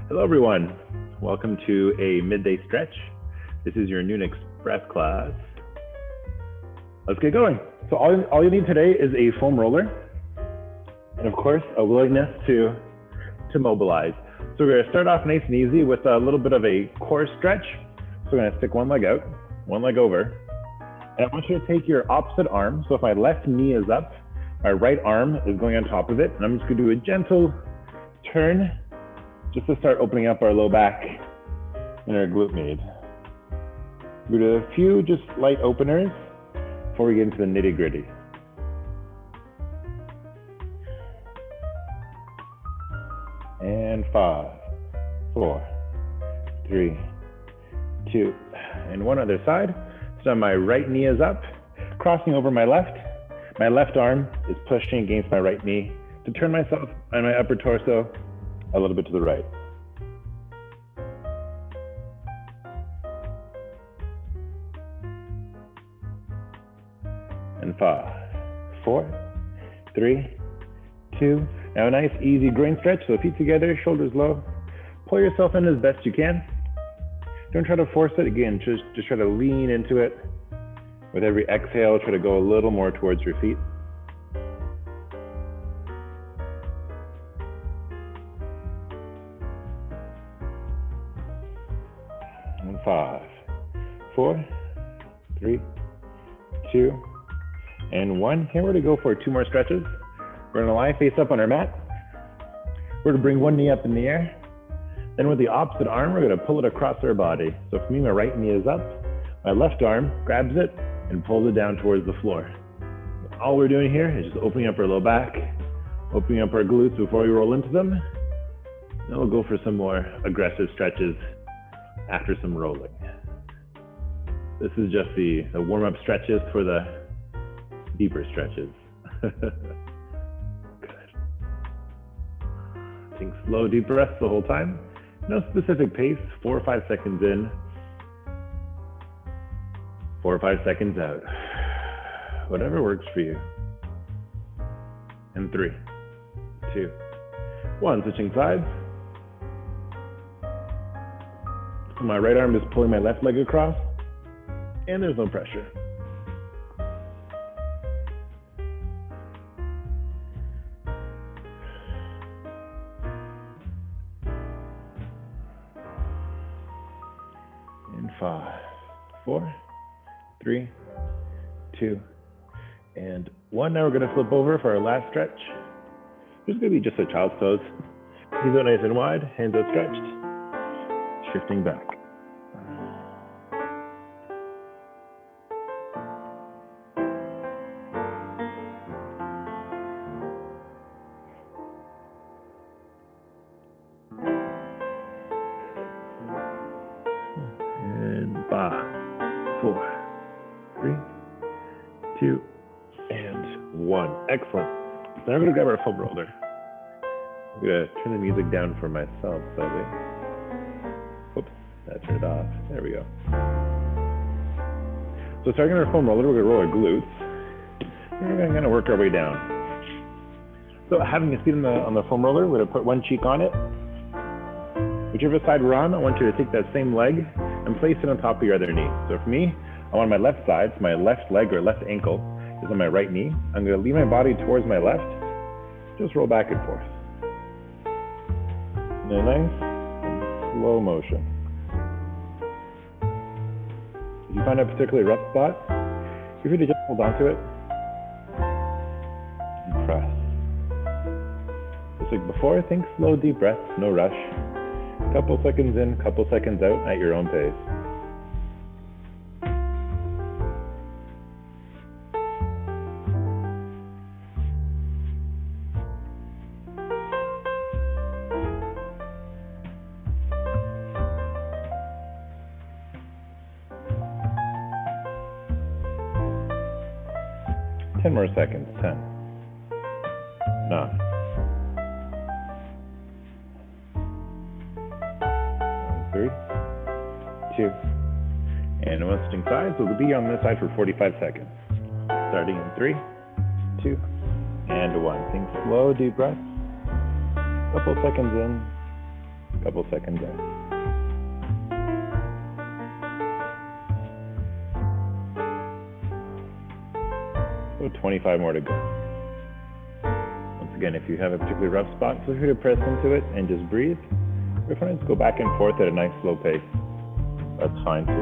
Hello, everyone. Welcome to a midday stretch. This is your noon express class. Let's get going. So all you need today is a foam roller and, of course, a willingness to mobilize. So we're going to start off nice and easy with a little bit of a core stretch. So we're going to stick one leg out, one leg over. And I want you to take your opposite arm. So if my left knee is up, my right arm is going on top of it. And I'm just going to do a gentle turn just to start opening up our low back and our glute med. We'll do a few just light openers before we get into the nitty gritty. And 5, 4, 3, 2, and one other side. So my right knee is up, crossing over my left. My left arm is pushing against my right knee to turn myself and my upper torso a little bit to the right. And 5, 4, 3, 2. Now a nice easy groin stretch. So feet together, shoulders low. Pull yourself in as best you can. Don't try to force it. Again, just try to lean into it. With every exhale, try to go a little more towards your feet. And 5, 4, 3, 2, and 1. Here we're going to go for 2 more stretches. We're going to lie face up on our mat. We're going to bring one knee up in the air. Then with the opposite arm, we're going to pull it across our body. So for me, my right knee is up. My left arm grabs it and pulls it down towards the floor. All we're doing here is just opening up our low back, opening up our glutes before we roll into them. Then we'll go for some more aggressive stretches after some rolling. This is just the warm-up stretches for the deeper stretches. Good. Take slow, deep breaths the whole time. No specific pace, 4 or 5 seconds in, 4 or 5 seconds out. Whatever works for you. And 3, 2, 1. Switching sides. So my right arm is pulling my left leg across, and there's no pressure. And 5, 4, 3, 2, and 1. Now we're going to flip over for our last stretch. This is going to be just a child's pose. Knees out nice and wide, hands out stretched, shifting back. And 5, 4, 3, 2, and 1. Excellent. So now we're going to grab our foam roller. I'm going to turn the music down for myself slightly. Oops, that turned it off. There we go. So starting our foam roller, we're going to roll our glutes. And we're going to kind of work our way down. So having a seat on the foam roller, we're going to put one cheek on it. Whichever side we're on, I want you to take that same leg and place it on top of your other knee. So for me, I'm on my left side, so my left leg or left ankle is on my right knee. I'm going to lean my body towards my left, just roll back and forth. In a nice and slow motion. If you find a particularly rough spot, feel free to just hold on to it and press. Just like before, think slow, deep breaths, no rush. Couple seconds in, couple seconds out at your own pace. Ten more seconds. 10, 9, 3, 2, and 1. Switching sides. So we'll be on this side for 45 seconds. Starting in 3, 2, and 1. Think slow, deep breaths. Couple seconds in, Couple seconds there. So 25 more to go. Once again, if you have a particularly rough spot, feel free to press into it and just breathe. If you want to go back and forth at a nice slow pace, that's fine too.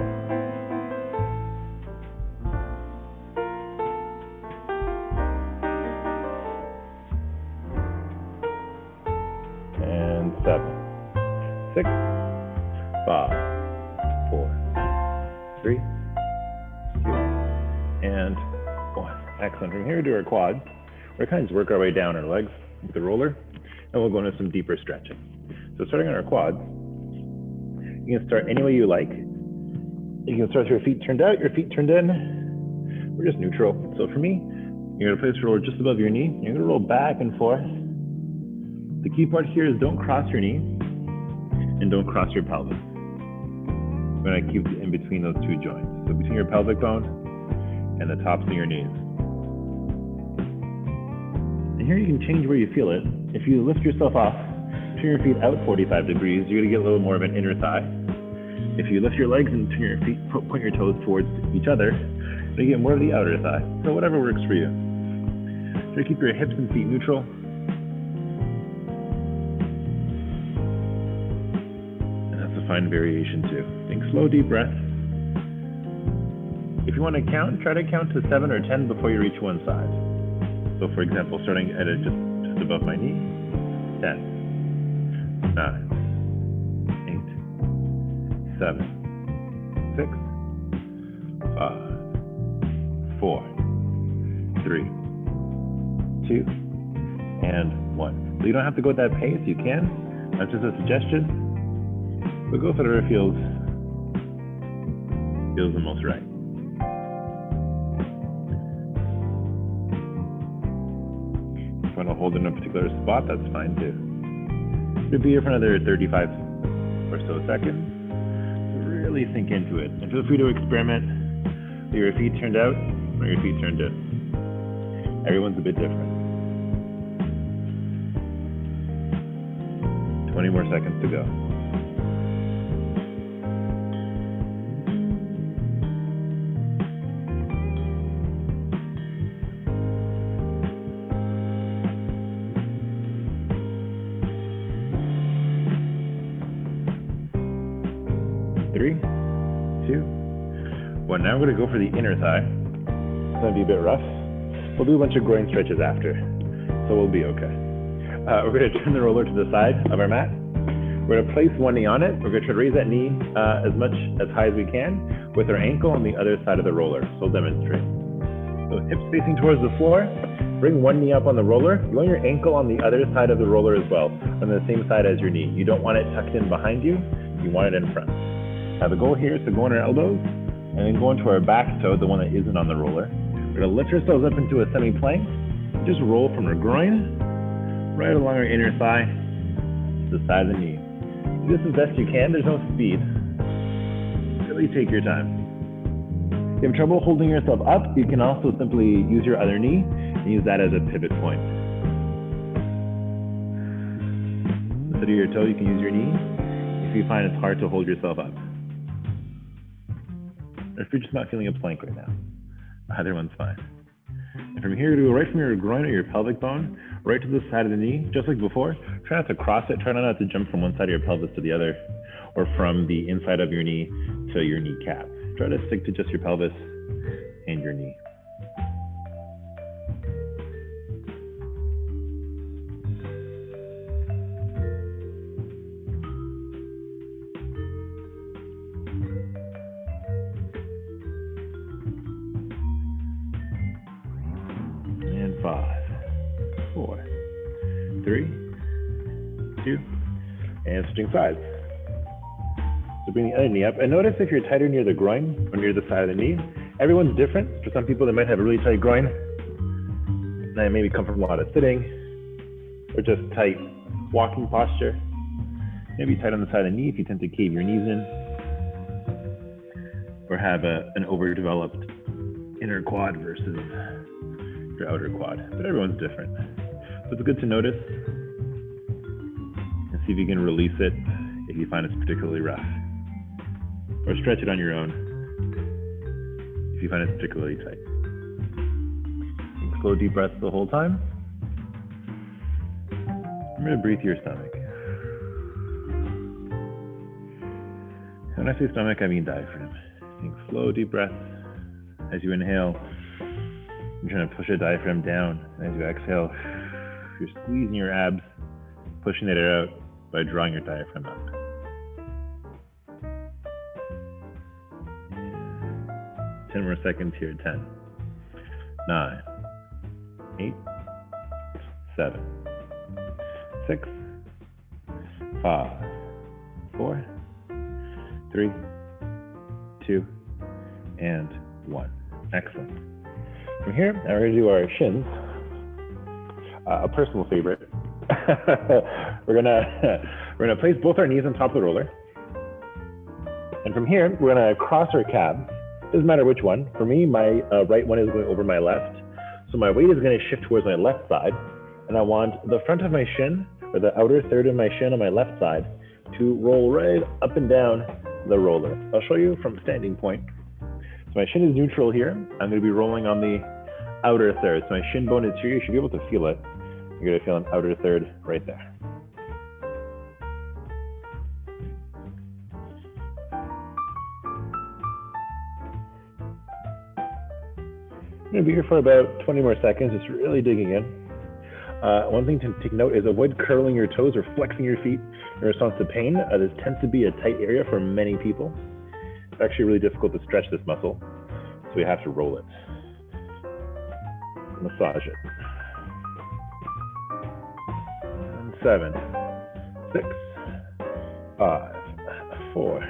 And 7, 6, 5, 4, 3, 2, and 1. Excellent. From here to our quads, we're kind of just work our way down our legs with the roller, and we'll go into some deeper stretching. So starting on our quads, you can start any way you like. You can start with your feet turned out, your feet turned in, or just neutral. So for me, you're gonna place your roller just above your knee. You're gonna roll back and forth. The key part here is don't cross your knee and don't cross your pelvis. You're gonna keep in between those two joints. So between your pelvic bone and the tops of your knees. And here you can change where you feel it. If you lift yourself off, turn your feet out 45 degrees, you're gonna get a little more of an inner thigh. If you lift your legs and turn your feet, point your toes towards each other, you get more of the outer thigh. So whatever works for you. Try to keep your hips and feet neutral. And that's a fine variation too. Take slow, deep breaths. If you want to count, try to count to 7 or 10 before you reach one side. So for example, starting at just above my knee, 10, 9, 8, 7, 6, 5, 4, 3, 2, and 1. So you don't have to go at that pace, you can. That's just a suggestion. But go for whatever feels the most right. If you want to hold in a particular spot, that's fine too. You'll be here for another 35 or so seconds. Really sink into it. And feel free to experiment with your feet turned out or your feet turned in. Everyone's a bit different. 20 more seconds to go. Three, 2, 1. Now we're going to go for the inner thigh. It's going to be a bit rough. We'll do a bunch of groin stretches after, so we'll be okay. We're going to turn the roller to the side of our mat. We're going to place one knee on it. We're going to try to raise that knee as high as we can with our ankle on the other side of the roller. So we'll demonstrate. So hips facing towards the floor. Bring one knee up on the roller. You want your ankle on the other side of the roller as well, on the same side as your knee. You don't want it tucked in behind you. You want it in front. Now the goal here is to go on our elbows and then go into our back toe, the one that isn't on the roller. We're going to lift ourselves up into a semi-plank. Just roll from our groin right along our inner thigh to the side of the knee. Do this as best you can. There's no speed. Really take your time. If you have trouble holding yourself up, you can also simply use your other knee and use that as a pivot point. Instead of your toe, you can use your knee if you find it's hard to hold yourself up. Or if you're just not feeling a plank right now. Either one's fine. And from here, go right from your groin or your pelvic bone, right to the side of the knee, just like before. Try not to cross it. Try not to jump from one side of your pelvis to the other, or from the inside of your knee to your kneecap. Try to stick to just your pelvis and your knee. And 5, 4, 3, 2, and switching sides. So bring the other knee up, and notice if you're tighter near the groin or near the side of the knee. Everyone's different. For some people, they might have a really tight groin, and they maybe come from a lot of sitting, or just tight walking posture. Maybe tight on the side of the knee if you tend to cave your knees in, or have an overdeveloped inner quad versus your outer quad. But everyone's different. So it's good to notice and see if you can release it if you find it's particularly rough. Or stretch it on your own if you find it's particularly tight. And slow, deep breaths the whole time. I'm going to breathe through your stomach. When I say stomach, I mean diaphragm. Take slow, deep breaths. As you inhale, you're trying to push the diaphragm down. As you exhale, you're squeezing your abs, pushing it out by drawing your diaphragm up. 10 more seconds here. 10, 9, 8, 7, 6, 5, 4, 3, 2, and 1. Excellent. From here, now we're going to do our shins. A personal favorite. we're gonna place both our knees on top of the roller, and from here we're gonna cross our calves. Doesn't matter which one. For me, my right one is going over my left, so my weight is going to shift towards my left side, and I want the front of my shin, or the outer third of my shin on my left side, to roll right up and down the roller. I'll show you from standing point. So my shin is neutral here. I'm going to be rolling on the outer third. So my shin bone is here. You should be able to feel it. You're going to feel an outer third right there. I'm going to be here for about 20 more seconds, just really digging in. One thing to take note is avoid curling your toes or flexing your feet in response to pain. This tends to be a tight area for many people. It's actually really difficult to stretch this muscle, so we have to roll it. Massage it. 7, 6, 5, 4,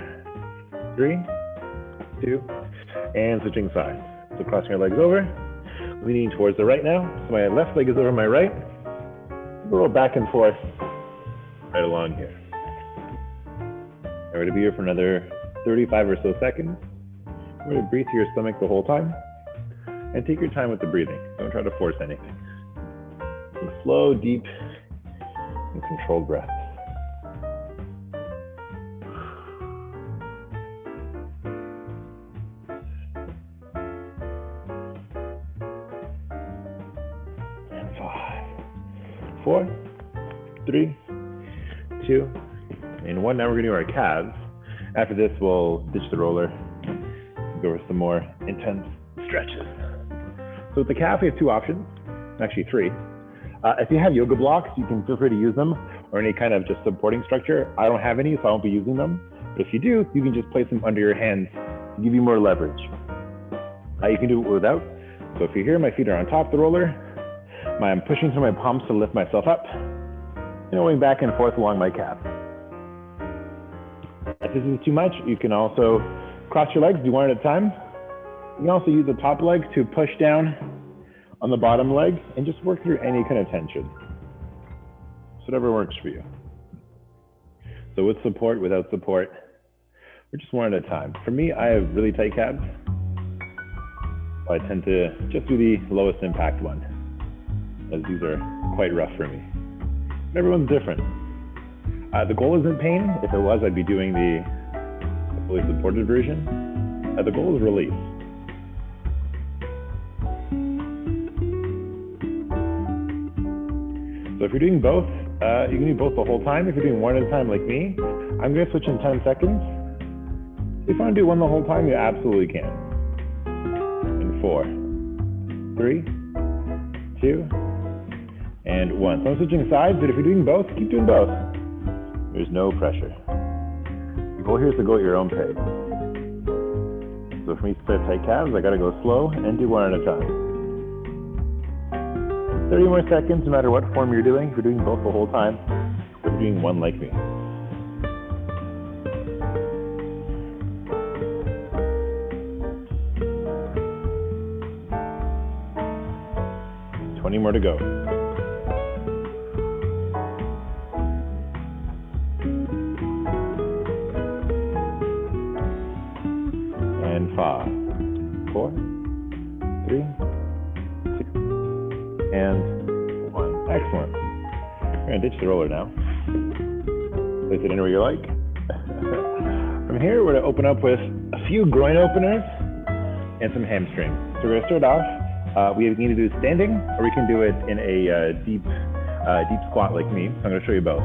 3, 2, and switching sides. So crossing your legs over, leaning towards the right now. So my left leg is over my right. Roll back and forth right along here. I'm going to be here for another 35 or so seconds. We're going to breathe through your stomach the whole time. And take your time with the breathing. Don't try to force anything. Some slow, deep, and controlled breaths. And 5, 4, 3, 2, and 1. Now we're going to do our calves. After this, we'll ditch the roller and go over some more intense stretches. So with the calf, we have 2 options, actually 3. If you have yoga blocks, you can feel free to use them, or any kind of just supporting structure. I don't have any, so I won't be using them. But if you do, you can just place them under your hands to give you more leverage. You can do it without. So if you're here, my feet are on top of the roller. I'm pushing through my palms to lift myself up, and going back and forth along my calf. If this is too much, you can also cross your legs, do one at a time. You can also use the top leg to push down on the bottom leg and just work through any kind of tension. So whatever works for you. So with support, without support, we're just one at a time. For me, I have really tight calves. So I tend to just do the lowest impact one, as these are quite rough for me. But everyone's different. The goal isn't pain. If it was, I'd be doing the fully supported version. The goal is release. So if you're doing both, you can do both the whole time. If you're doing one at a time like me, I'm going to switch in 10 seconds. If you want to do one the whole time, you absolutely can. In 4, 3, 2, and 1. So I'm switching sides, but if you're doing both, keep doing both. There's no pressure. The goal here is to go at your own pace. So for me to set tight calves, I got to go slow and do one at a time. 30 more seconds, no matter what form you're doing. If you're doing both the whole time, or if you're doing one like me. More to go. And 5, 4, 3, 2, and 1. Excellent. We're going to ditch the roller now. Place it anywhere you like. From here, we're gonna open up with a few groin openers and some hamstrings. So we're gonna start off, we can either do standing or we can do it in a deep squat like me. So I'm gonna show you both.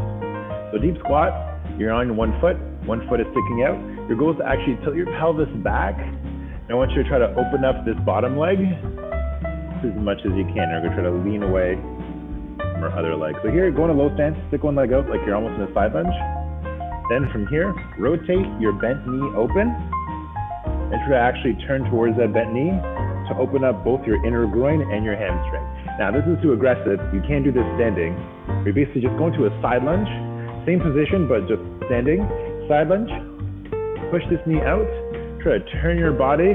So deep squat, you're on one foot is sticking out. Your goal is to actually tilt your pelvis back. And I want you to try to open up this bottom leg as much as you can. We're gonna try to lean away from our other leg. So here, go in a low stance, stick one leg out like you're almost in a side lunge. Then from here, rotate your bent knee open and try to actually turn towards that bent knee to open up both your inner groin and your hamstring. Now this is too aggressive. You can't do this standing. You're basically just going to a side lunge, same position, but just standing. Side lunge, push this knee out, try to turn your body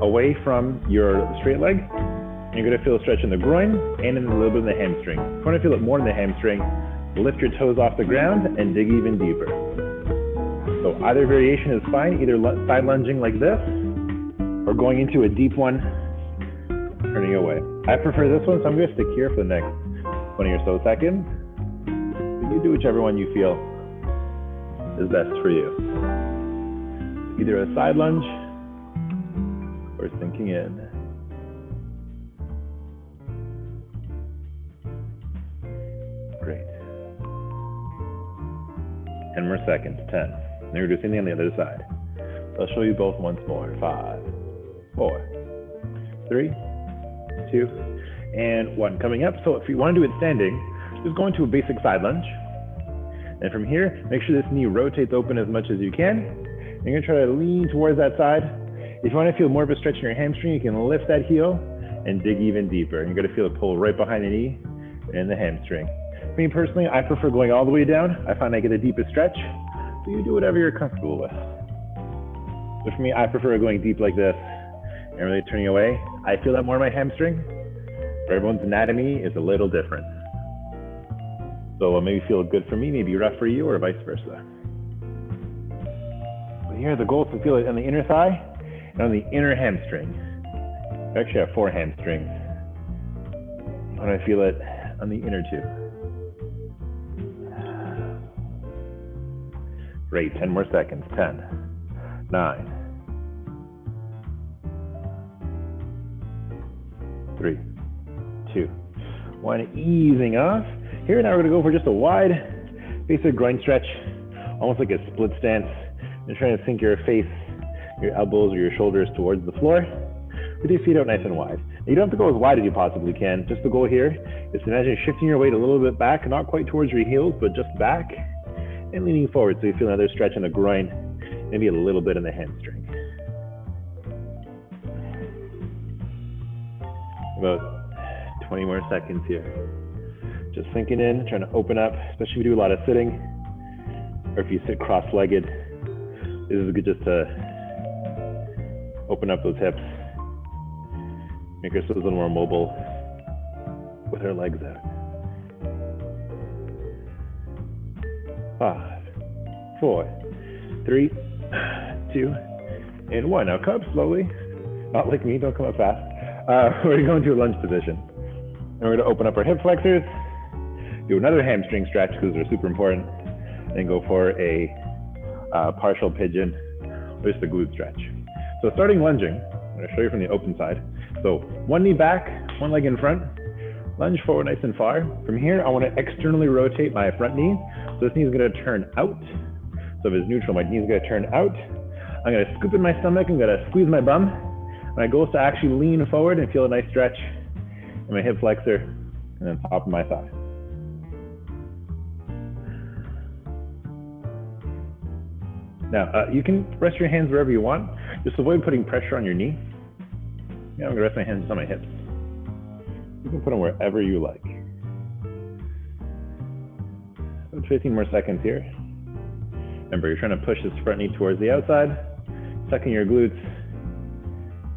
away from your straight leg. And you're gonna feel a stretch in the groin and in a little bit in the hamstring. If you wanna feel it more in the hamstring, lift your toes off the ground and dig even deeper. So either variation is fine, either side lunging like this or going into a deep one, turning away. I prefer this one, so I'm gonna stick here for the next 20 or so seconds. But you do whichever one you feel is best for you. Either a side lunge or sinking in. Great. 10 more seconds, 10. Now we're doing the on the other side. So I'll show you both once more. 5, 4, 3, 2, and 1. Coming up, so if you want to do it standing, just go into a basic side lunge. And from here, make sure this knee rotates open as much as you can. And you're gonna try to lean towards that side. If you want to feel more of a stretch in your hamstring, you can lift that heel and dig even deeper. You're gonna feel it pull right behind the knee and the hamstring. For me personally, I prefer going all the way down. I find I get the deepest stretch. So you do whatever you're comfortable with. So for me, I prefer going deep like this and really turning away. I feel that more in my hamstring, but everyone's anatomy is a little different. So what maybe feel good for me, maybe rough for you, or vice versa. But here, the goal is to feel it on the inner thigh and on the inner hamstring. I actually have 4 hamstrings. And I feel it on the inner 2. Great, 10 more seconds. 10, 9, 3, 2, 1. Easing off. Here now we're gonna go for just a wide basic groin stretch, almost like a split stance. You're trying to sink your face, your elbows or your shoulders towards the floor with your feet out nice and wide. Now, you don't have to go as wide as you possibly can. Just the goal here is to imagine shifting your weight a little bit back, not quite towards your heels, but just back. And leaning forward so you feel another stretch in the groin, maybe a little bit in the hamstring. About 20 more seconds here. Just sinking in, trying to open up, especially if you do a lot of sitting, or if you sit cross-legged. This is good just to open up those hips, make ourselves a little more mobile with our legs out. 5, 4, 3, 2, and 1. Now come up slowly, not like me, don't come up fast. We're gonna go into a lunge position. And we're gonna open up our hip flexors, do another hamstring stretch because they're super important, and go for a partial pigeon, or just a glute stretch. So starting lunging, I'm gonna show you from the open side. So one knee back, one leg in front, lunge forward nice and far. From here, I wanna externally rotate my front knee. So this knee is gonna turn out. So if it's neutral, my knee is gonna turn out. I'm gonna scoop in my stomach, I'm gonna squeeze my bum. My goal is to actually lean forward and feel a nice stretch in my hip flexor and then top of my thigh. Now, you can rest your hands wherever you want. Just avoid putting pressure on your knee. Yeah, I'm gonna rest my hands on my hips. You can put them wherever you like. About 15 more seconds here. Remember, you're trying to push this front knee towards the outside, suck in your glutes,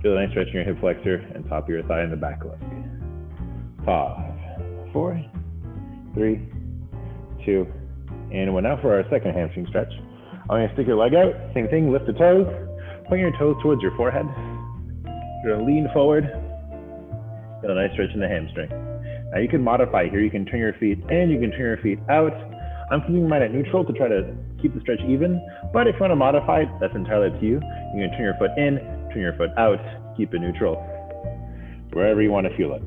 feel a nice stretch in your hip flexor and top of your thigh and the back leg. 5, 4, 3, 2, and 1. Now for our second hamstring stretch. I'm gonna stick your leg out, same thing, lift the toes, point your toes towards your forehead. You're gonna lean forward, feel a nice stretch in the hamstring. Now you can modify here, you can turn your feet in, you can turn your feet out. I'm keeping mine at neutral to try to keep the stretch even, but if you want to modify it, that's entirely up to you. You can turn your foot in, turn your foot out, keep it neutral, wherever you want to feel it.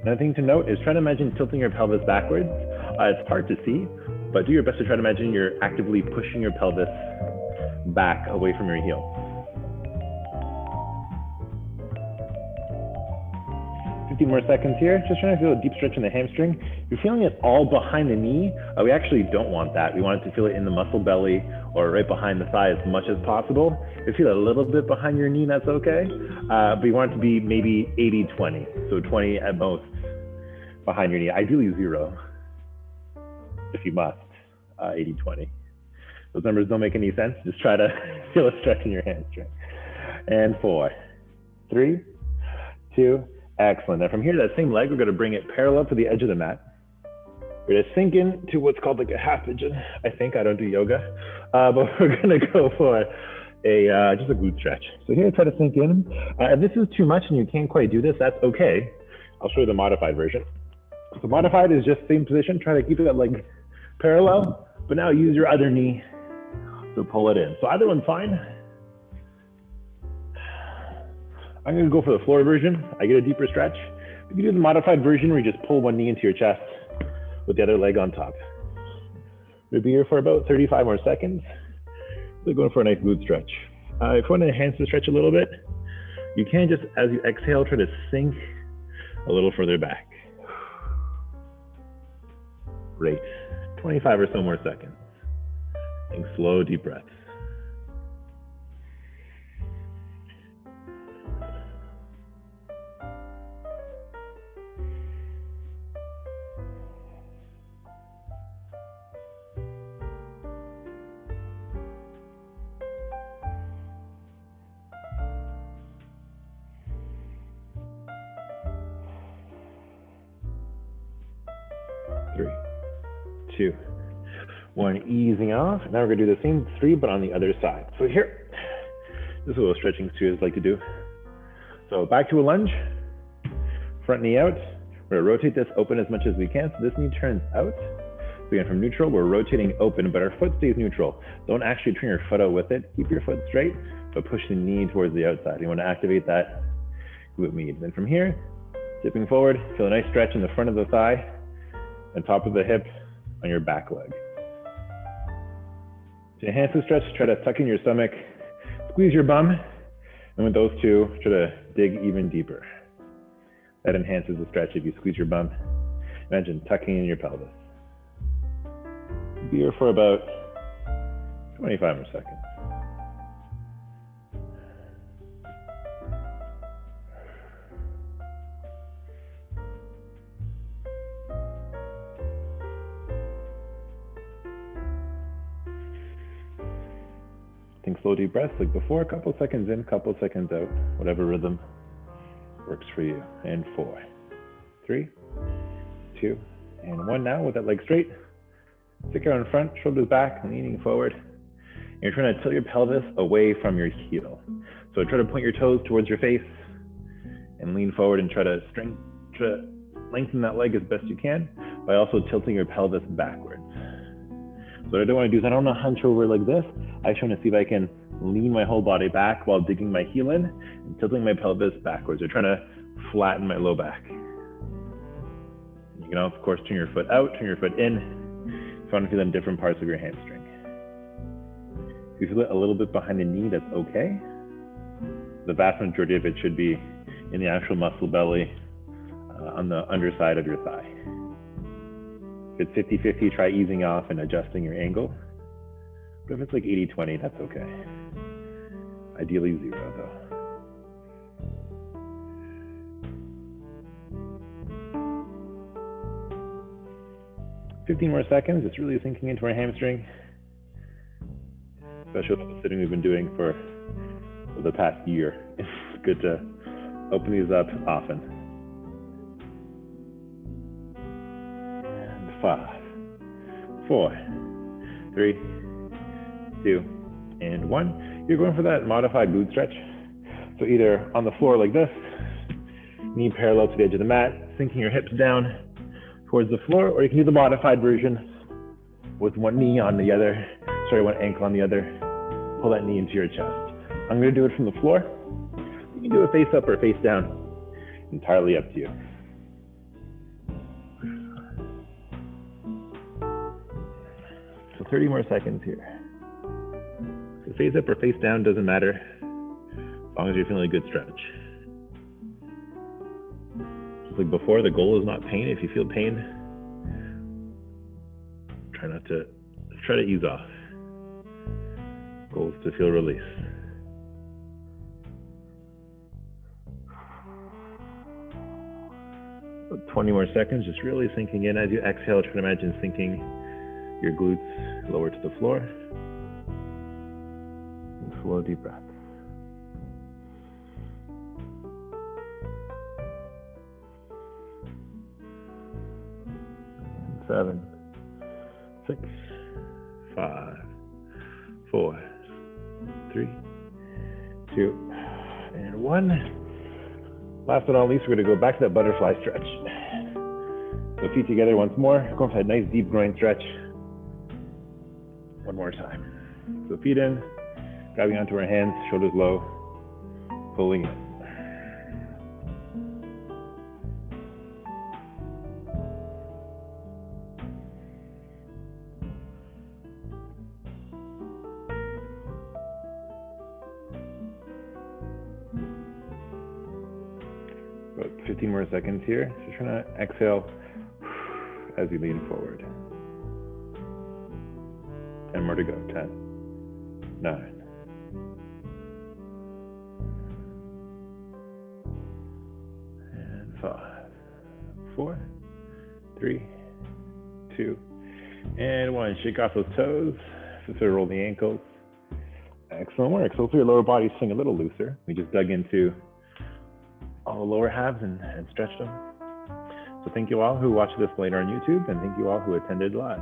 Another thing to note is try to imagine tilting your pelvis backwards. It's hard to see, but do your best to try to imagine you're actively pushing your pelvis back away from your heel. 15 more seconds here. Just trying to feel a deep stretch in the hamstring. If you're feeling it all behind the knee, we actually don't want that. We want it to feel it in the muscle belly or right behind the thigh as much as possible. If you feel a little bit behind your knee, that's okay. But you want it to be maybe 80-20, so 20 at most behind your knee, ideally 0, if you must, 80-20. Those numbers don't make any sense. Just try to feel a stretch in your hamstring. And 4, 3, 2, excellent. Now from here, that same leg, we're going to bring it parallel to the edge of the mat. We're going to sink into what's called like a half pigeon. I think I don't do yoga, but we're going to go for just a glute stretch. So here, try to sink in. If this is too much and you can't quite do this, that's okay. I'll show you the modified version. So modified is just same position. Try to keep that leg parallel, but now use your other knee to pull it in. So either one's fine. I'm going to go for the floor version. I get a deeper stretch. You can do the modified version where you just pull one knee into your chest with the other leg on top. We'll be here for about 35 more seconds. We're going for a nice glute stretch. If you want to enhance the stretch a little bit, you can just, as you exhale, try to sink a little further back. Great. 25 or so more seconds. Take slow, deep breaths. Three, 2, 1, easing off. Now we're gonna do the same 3, but on the other side. So here, this is a little stretching students like to do. So back to a lunge, front knee out. We're gonna rotate this open as much as we can. So this knee turns out. So again, from neutral, we're rotating open, but our foot stays neutral. Don't actually turn your foot out with it. Keep your foot straight, but push the knee towards the outside. You wanna activate that glute med. Then from here, tipping forward, feel a nice stretch in the front of the thigh and top of the hip on your back leg. To enhance the stretch, try to tuck in your stomach, squeeze your bum, and with those two, try to dig even deeper. That enhances the stretch if you squeeze your bum. Imagine tucking in your pelvis. Be here for about 25 more seconds. Take slow deep breaths like before, a couple seconds in, couple seconds out, whatever rhythm works for you. And 4, 3, 2, and 1. Now with that leg straight, stick out in front, shoulders back, leaning forward. And you're trying to tilt your pelvis away from your heel. So try to point your toes towards your face and lean forward and try to lengthen that leg as best you can by also tilting your pelvis backwards. So what I don't want to do is I don't want to hunch over like this. I just want to see if I can lean my whole body back while digging my heel in and tilting my pelvis backwards. Or trying to flatten my low back. You can, of course, turn your foot out, turn your foot in, if you want to feel it in different parts of your hamstring. If you feel it a little bit behind the knee, that's okay. The vast majority of it should be in the actual muscle belly on the underside of your thigh. If it's 50-50, try easing off and adjusting your angle. But if it's like 80-20, that's okay. Ideally 0 though. "15 more seconds, it's really sinking into our hamstring. Especially with the sitting we've been doing for the past year. It's good to open these up often. And 5, 4, 3, 2, and 1. You're going for that modified glute stretch. So either on the floor like this, knee parallel to the edge of the mat, sinking your hips down towards the floor, or you can do the modified version with one knee on the other, one ankle on the other. Pull that knee into your chest. I'm gonna do it from the floor. You can do it face up or face down. Entirely up to you. So 30 more seconds here. So face up or face down doesn't matter, as long as you're feeling a good stretch. Just like before, the goal is not pain. If you feel pain, try to ease off. Goal is to feel release. So 20 more seconds, just really sinking in. As you exhale, try to imagine sinking your glutes lower to the floor. And slow, deep breaths. 7, 6, 5, 4, 3, 2, and 1. Last but not least, we're going to go back to that butterfly stretch. So feet together once more. Go for that nice deep groin stretch. One more time. So feet in, grabbing onto our hands, shoulders low, pulling in. About 15 more seconds here. Just trying to exhale as you lean forward. 10 more to go. 10, 9, 5, 4, 3, 2, and 1. Shake off those toes. Just sort of roll the ankles. Excellent work. So hopefully your lower body's feeling a little looser. We just dug into all the lower halves and stretched them. So thank you all who watched this later on YouTube, and thank you all who attended live.